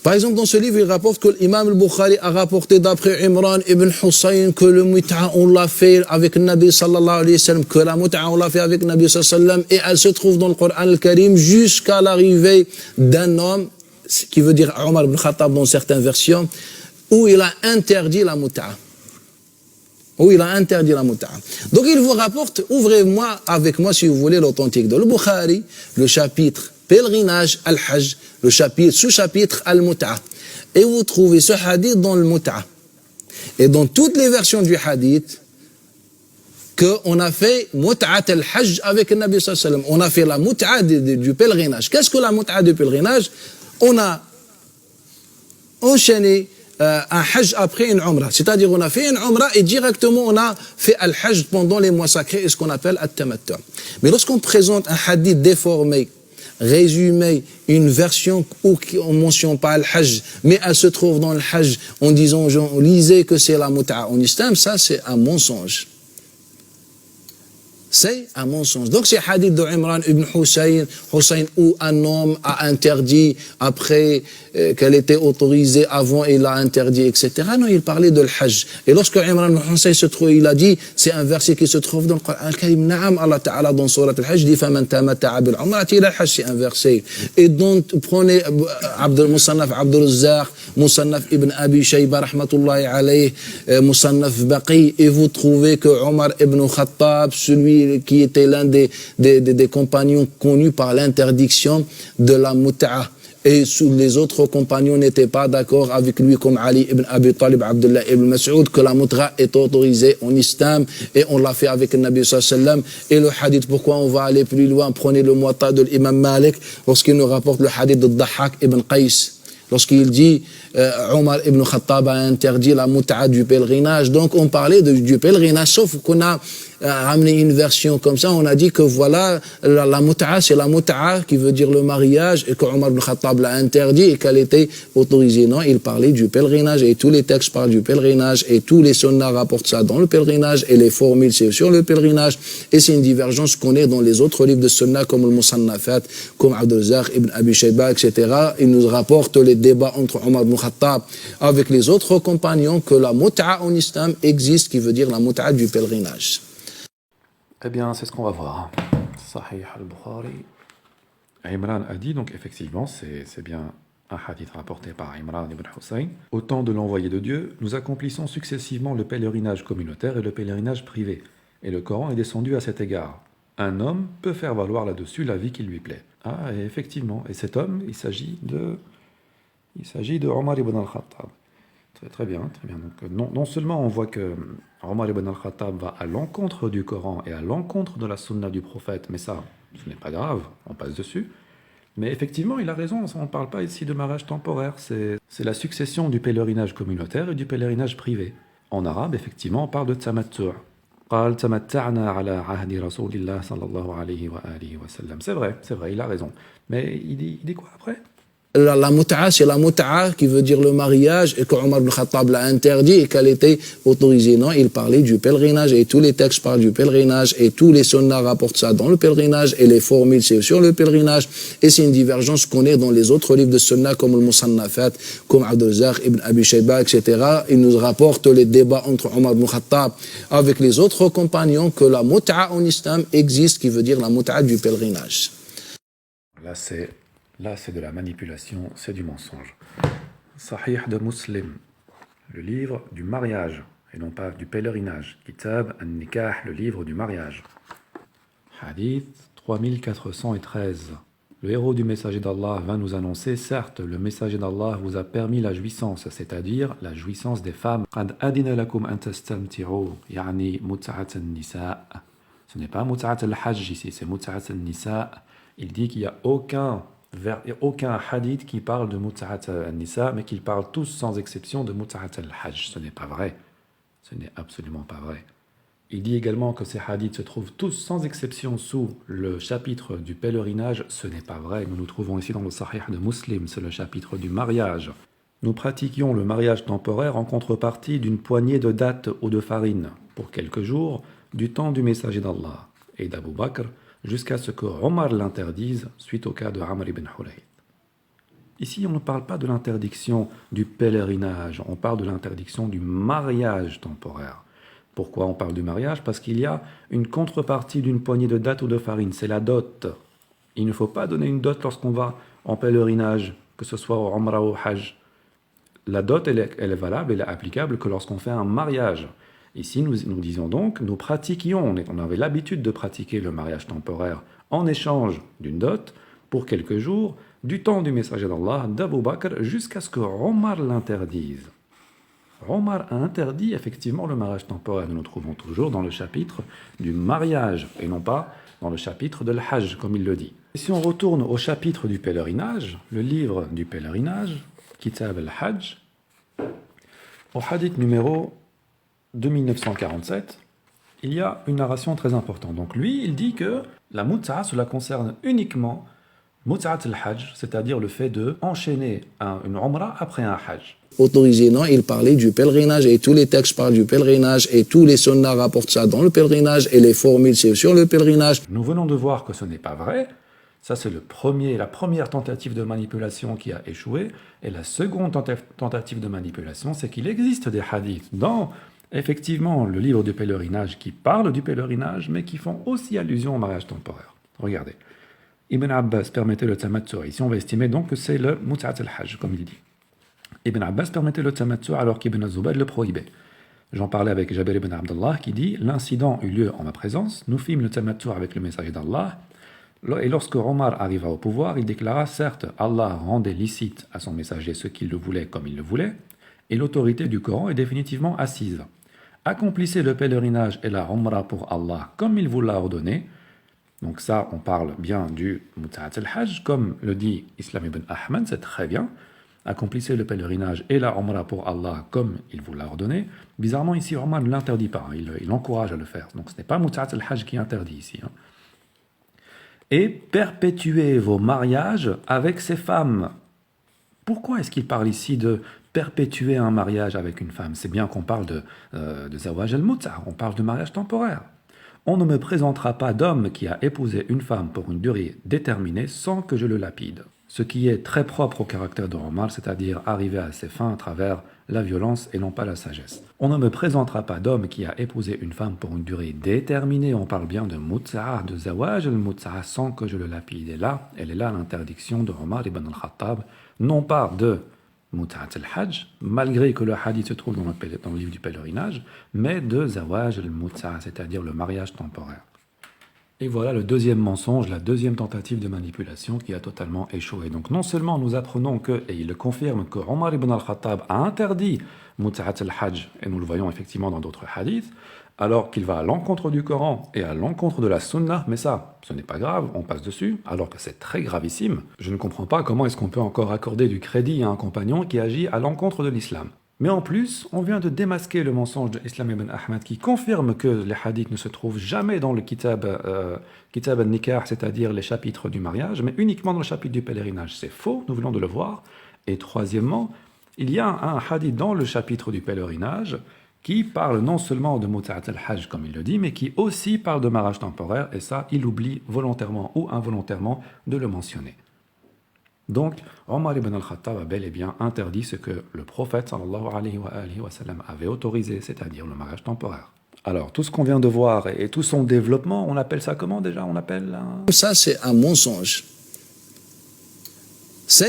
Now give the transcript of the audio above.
Par exemple, dans ce livre, il rapporte que l'imam al-Bukhari a rapporté d'après Imran ibn Hussein que le mut'a, on l'a fait avec le Nabi sallallahu alayhi wa sallam, que la mut'a, on l'a fait avec le Nabi sallallahu alayhi wa sallam, et elle se trouve dans le Coran al-Karim jusqu'à l'arrivée d'un homme, ce qui veut dire Omar ibn Khattab dans certaines versions, où il a interdit la mut'a. Où il a interdit la mut'a. Donc il vous rapporte, ouvrez-moi avec moi si vous voulez l'authentique de le Bukhari, le chapitre pèlerinage al-Hajj, le chapitre, sous-chapitre al-Mut'a. Et vous trouvez ce hadith dans le Mut'a. Et dans toutes les versions du hadith, qu'on a fait Mut'at al-Hajj avec le Nabi sallallahu alayhi wa sallam. On a fait la Mut'a du pèlerinage. Qu'est-ce que la Mut'a du pèlerinage? On a enchaîné un Hajj après une Umrah. C'est-à-dire on a fait une Umrah et directement on a fait al-Hajj pendant les mois sacrés et ce qu'on appelle al-Tamattu'. Mais lorsqu'on présente un hadith déformé, résumé, une version où on ne mentionne pas le Hajj, mais elle se trouve dans le Hajj en disant aux gens, lisez que c'est la Mut'a en islam, ça c'est un mensonge. C'est un mensonge. Donc c'est hadith de Imran ibn Hussein où un homme a interdit après qu'elle était autorisée, avant il a interdit, etc. Non, il parlait de l'Hajj. Et lorsque Imran ibn Hussein se trouve, il a dit, c'est un verset qui se trouve dans le Coran al-Karim. Naam, Allah Ta'ala dans Surat al-Hajj dit, فَمَنْ تَمَتَّعَ بِالْعُمْرَةِ إِلَى الْحَجِّ, c'est un verset. Et donc, prenez Musannaf Abdul Razzaq, Musannaf ibn Abi Shayba, rahmatullahi alayh, Musannaf Baqi, et vous trouvez que Omar ibn Khattab, celui qui était l'un des compagnons connus par l'interdiction de la mut'a. Et les autres compagnons n'étaient pas d'accord avec lui, comme Ali ibn Abi Talib, Abdullah ibn Mas'ud, que la mut'a est autorisée en islam, et on l'a fait avec le Nabi sallallahu alayhi wa sallam. Et le hadith, pourquoi on va aller plus loin? Prenez le Muwatta de l'imam Malik, lorsqu'il nous rapporte le hadith de Dhahhak ibn Qais, lorsqu'il dit Omar ibn Khattab a interdit la mut'a du pèlerinage. Donc on parlait du pèlerinage, sauf qu'on a ramené une version comme ça, on a dit que voilà, la mut'a, c'est la mut'a qui veut dire le mariage, et que Omar ibn Khattab l'a interdit et qu'elle était autorisée. Non, il parlait du pèlerinage, et tous les textes parlent du pèlerinage, et tous les sunnahs rapportent ça dans le pèlerinage, et les formules c'est sur le pèlerinage, et c'est une divergence qu'on est dans les autres livres de sunnah comme le Musannafat, comme Abdul Razzaq ibn Abi Shayba, etc. Il nous rapporte les débats entre Omar ibn Khattab avec les autres compagnons que la mut'a en islam existe, qui veut dire la mut'a du pèlerinage. Eh bien, c'est ce qu'on va voir. Sahih al-Bukhari. Imran a dit, donc effectivement, c'est bien un hadith rapporté par Imran ibn Hussein. Au temps de l'envoyé de Dieu, nous accomplissons successivement le pèlerinage communautaire et le pèlerinage privé. Et le Coran est descendu à cet égard. Un homme peut faire valoir là-dessus la vie qui lui plaît. Ah, et effectivement. Et cet homme, il s'agit de Omar ibn al-Khattab. Très bien, très bien. Donc, non seulement on voit que Omar ibn al-Khattab va à l'encontre du Coran et à l'encontre de la sunna du prophète, mais ça, ce n'est pas grave, on passe dessus. Mais effectivement, il a raison, on ne parle pas ici de mariage temporaire, c'est la succession du pèlerinage communautaire et du pèlerinage privé. En arabe, effectivement, on parle de tamattu'. قال تمتعنا على عهد رسول الله صلى الله عليه وآله وسلم. C'est vrai, il a raison. Mais il dit quoi après? La mut'a, c'est la mut'a qui veut dire le mariage, et que Omar ibn Khattab l'a interdit et qu'elle était autorisée. Non, il parlait du pèlerinage, et tous les textes parlent du pèlerinage, et tous les sunnahs rapportent ça dans le pèlerinage, et les formules c'est sur le pèlerinage, et c'est une divergence qu'on est dans les autres livres de sunnah comme le Musannafat, comme Abdul Razzaq ibn Abi Shayba, etc. Il nous rapporte les débats entre Omar ibn Khattab avec les autres compagnons que la mut'a en islam existe, qui veut dire la mut'a du pèlerinage. Là, c'est de la manipulation, c'est du mensonge. Sahih de Muslim, le livre du mariage, et non pas du pèlerinage. Kitab al-Nikah, le livre du mariage. Hadith 3413. Le héros du messager d'Allah va nous annoncer, certes, le messager d'Allah vous a permis la jouissance, c'est-à-dire la jouissance des femmes. قَدْ أَدِنَ لَكُمْ أَن تَسْتَمْتِعُوا يعني مُتْعَةَ النِّسَاء. Ce n'est pas مُتْعَةَ al-Hajj ici, c'est مُتْعَةَ النِّسَاء. Il dit qu'il n'y a aucun hadith qui parle de mut'at al-nisa, mais qu'ils parlent tous sans exception de mut'at al-hajj. Ce n'est pas vrai. Ce n'est absolument pas vrai. Il dit également que ces hadiths se trouvent tous sans exception sous le chapitre du pèlerinage. Ce n'est pas vrai. Nous nous trouvons ici dans le Sahih de Muslim, c'est le chapitre du mariage. Nous pratiquions le mariage temporaire en contrepartie d'une poignée de dattes ou de farine pour quelques jours du temps du messager d'Allah et d'Abu Bakr, jusqu'à ce que Omar l'interdise suite au cas de Amr ibn Hurayth. Ici, on ne parle pas de l'interdiction du pèlerinage, on parle de l'interdiction du mariage temporaire. Pourquoi on parle du mariage? Parce qu'il y a une contrepartie d'une poignée de dattes ou de farine, c'est la dot. Il ne faut pas donner une dot lorsqu'on va en pèlerinage, que ce soit au Umrah ou au Hajj. La dot, elle est valable, elle est applicable que lorsqu'on fait un mariage. Ici, nous disions donc, nous pratiquions, on avait l'habitude de pratiquer le mariage temporaire en échange d'une dot pour quelques jours, du temps du messager d'Allah, d'Abu Bakr, jusqu'à ce que Omar l'interdise. Omar a interdit effectivement le mariage temporaire. Nous nous trouvons toujours dans le chapitre du mariage et non pas dans le chapitre de l'Hajj, comme il le dit. Et si on retourne au chapitre du pèlerinage, le livre du pèlerinage, Kitab al-Hajj, au hadith numéro 2947, il y a une narration très importante. Donc lui, il dit que la mut'a, cela concerne uniquement mut'at al-Hajj, c'est-à-dire le fait de enchaîner une umrah après un Hajj. Autorisé, non, il parlait du pèlerinage et tous les textes parlent du pèlerinage et tous les sunnahs rapportent ça dans le pèlerinage et les formules c'est sur le pèlerinage. Nous venons de voir que ce n'est pas vrai. Ça, c'est la première tentative de manipulation qui a échoué. Et la seconde tentative de manipulation, c'est qu'il existe des hadiths dans, effectivement, le livre du pèlerinage qui parle du pèlerinage, mais qui font aussi allusion au mariage temporaire. Regardez. Ibn Abbas permettait le tamattu. Ici, on va estimer donc que c'est le mut'at al-Hajj, comme il dit. Ibn Abbas permettait le tamattu alors qu'Ibn Zubayr le prohibait. J'en parlais avec Jabir ibn Abdullah qui dit « L'incident eut lieu en ma présence, nous fîmes le tamattu avec le messager d'Allah, et lorsque Omar arriva au pouvoir, il déclara « Certes, Allah rendait licite à son messager ce qu'il le voulait comme il le voulait, et l'autorité du Coran est définitivement assise. Accomplissez le pèlerinage et la Umrah pour Allah comme il vous l'a ordonné. » Donc ça, on parle bien du Mut'at al-Hajj, comme le dit Islam ibn Ahmad, c'est très bien. Accomplissez le pèlerinage et la Umrah pour Allah comme il vous l'a ordonné. Bizarrement, ici, Omar ne l'interdit pas, il encourage à le faire. Donc ce n'est pas Mut'at al-Hajj qui interdit ici. Et perpétuez vos mariages avec ces femmes. Pourquoi est-ce qu'il parle ici de perpétuer un mariage avec une femme? C'est bien qu'on parle de Zawaj al-Mut'a, on parle de mariage temporaire. On ne me présentera pas d'homme qui a épousé une femme pour une durée déterminée sans que je le lapide. Ce qui est très propre au caractère de Omar, c'est-à-dire arriver à ses fins à travers la violence et non pas la sagesse. On ne me présentera pas d'homme qui a épousé une femme pour une durée déterminée, on parle bien de mut'a, de zawaj al-mut'a, sans que je le lapide. Et là, elle est là l'interdiction de Omar ibn al-Khattab, non pas de mut'at al-Hajj, malgré que le hadith se trouve dans le livre du pèlerinage, mais de zawaj al-mut'a, c'est-à-dire le mariage temporaire. Et voilà le deuxième mensonge, la deuxième tentative de manipulation qui a totalement échoué. Donc non seulement nous apprenons que, et il le confirme, que Omar ibn al-Khattab a interdit Mut'at al-Hajj, et nous le voyons effectivement dans d'autres hadiths, alors qu'il va à l'encontre du Coran et à l'encontre de la Sunna, mais ça, ce n'est pas grave, on passe dessus, alors que c'est très gravissime. Je ne comprends pas comment est-ce qu'on peut encore accorder du crédit à un compagnon qui agit à l'encontre de l'islam. Mais en plus, on vient de démasquer le mensonge de Islam ibn Ahmad qui confirme que les hadiths ne se trouvent jamais dans le kitab al-Nikah, c'est-à-dire les chapitres du mariage, mais uniquement dans le chapitre du pèlerinage. C'est faux, nous venons de le voir. Et troisièmement, il y a un hadith dans le chapitre du pèlerinage qui parle non seulement de Mut'at al-Hajj, comme il le dit, mais qui aussi parle de mariage temporaire, et ça, il oublie volontairement ou involontairement de le mentionner. Donc, Omar ibn al-Khattab a bel et bien interdit ce que le prophète sallallahu alayhi wa sallam avait autorisé, c'est-à-dire le mariage temporaire. Alors, tout ce qu'on vient de voir et tout son développement, on appelle ça comment déjà? On appelle Ça, c'est un mensonge.